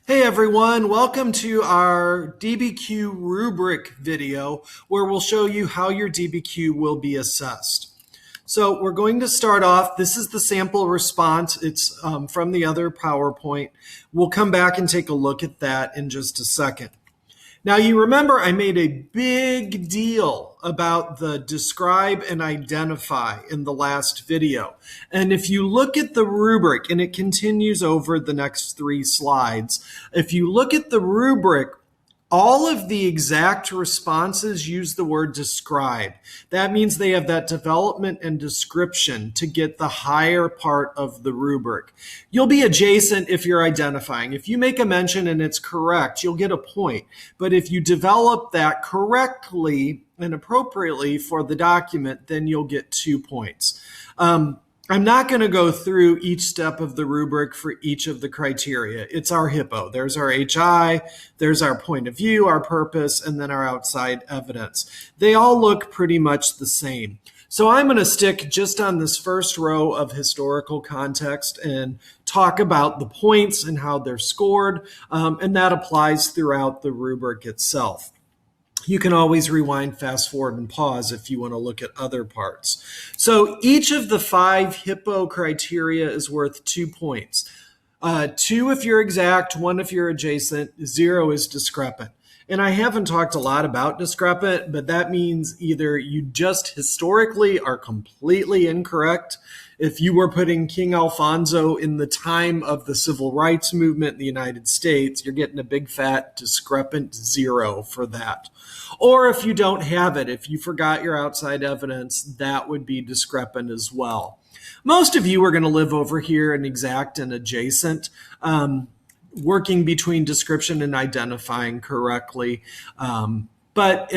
Hey everyone, welcome to our DBQ Rubric video where we'll show you how your DBQ will be assessed. So we're going to start off, this is the sample response, it's from the other PowerPoint. We'll come back and take a look at that in just a second. Now you remember I made a big deal about the describe and identify in the last video. And if you look at the rubric, and it continues over the next 3 slides, if you look at the rubric, all of the exact responses use the word describe. That means they have that development and description to get the higher part of the rubric. You'll be adjacent if you're identifying. If you make a mention and it's correct, you'll get a point. But if you develop that correctly and appropriately for the document, then you'll get 2 points. I'm not going to go through each step of the rubric for each of the criteria. It's our HIPPO. There's our HI, there's our point of view, our purpose, and then our outside evidence. They all look pretty much the same. So I'm going to stick just on this first row of historical context and talk about the points and how they're scored, and that applies throughout the rubric itself. You can always rewind, fast forward, and pause if you want to look at other parts. So each of the 5 HIPPO criteria is worth 2 points. 2 if you're exact, 1 if you're adjacent, 0 is discrepant. And I haven't talked a lot about discrepant, but that means either you just historically are completely incorrect. If you were putting King Alfonso in the time of the civil rights movement in the United States, you're getting a big fat discrepant 0 for that. Or if you don't have it, if you forgot your outside evidence, that would be discrepant as well. Most of you are going to live over here in exact and adjacent, working between description and identifying correctly. But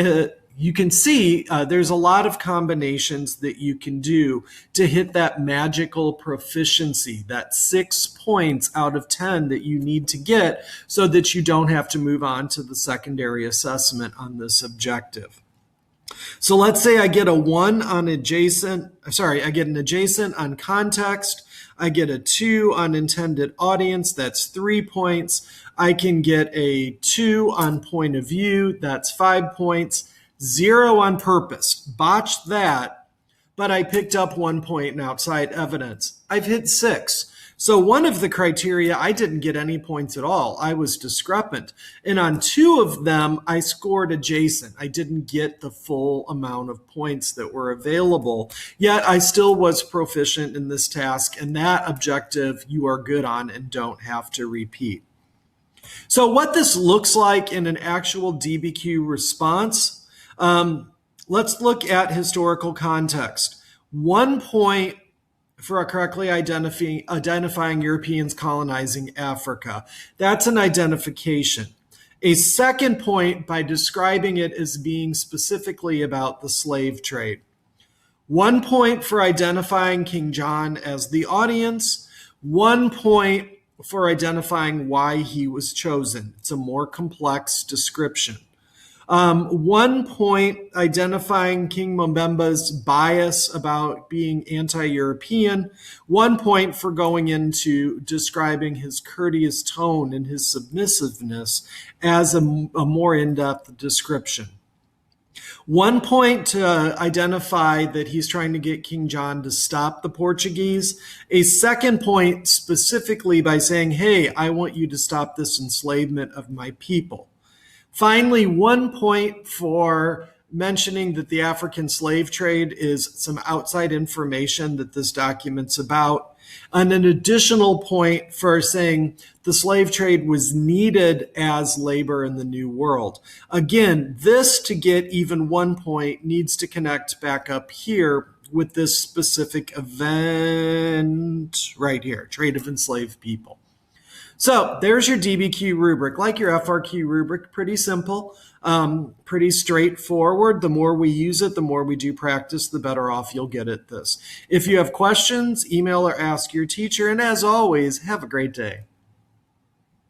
you can see there's a lot of combinations that you can do to hit that magical proficiency, that 6 points out of 10 that you need to get so that you don't have to move on to the secondary assessment on this objective. So let's say I get a 1 on adjacent, I get an adjacent on context. I get a 2 on intended audience, that's 3 points. I can get a 2 on point of view, that's 5 points. 0 on purpose, botched that, but I picked up 1 point in outside evidence. I've hit 6. So one of the criteria, I didn't get any points at all. I was discrepant. And on 2 of them, I scored adjacent. I didn't get the full amount of points that were available, yet I still was proficient in this task, and that objective you are good on and don't have to repeat. So what this looks like in an actual DBQ response, let's look at historical context. 1 point for correctly identifying Europeans colonizing Africa. That's an identification. A 2nd point by describing it as being specifically about the slave trade. 1 point for identifying King John as the audience. 1 point for identifying why he was chosen. It's a more complex description. 1 point identifying King Mbemba's bias about being anti-European. 1 point for going into describing his courteous tone and his submissiveness as a more in-depth description. 1 point to identify that he's trying to get King John to stop the Portuguese. A 2nd point specifically by saying, hey, I want you to stop this enslavement of my people. Finally, 1 point for mentioning that the African slave trade is some outside information that this document's about, and an additional point for saying the slave trade was needed as labor in the New World. Again, this to get even 1 point needs to connect back up here with this specific event right here, trade of enslaved people. So there's your DBQ rubric, like your FRQ rubric, pretty simple, pretty straightforward. The more we use it, the more we do practice, the better off you'll get at this. If you have questions, email or ask your teacher. And as always, have a great day.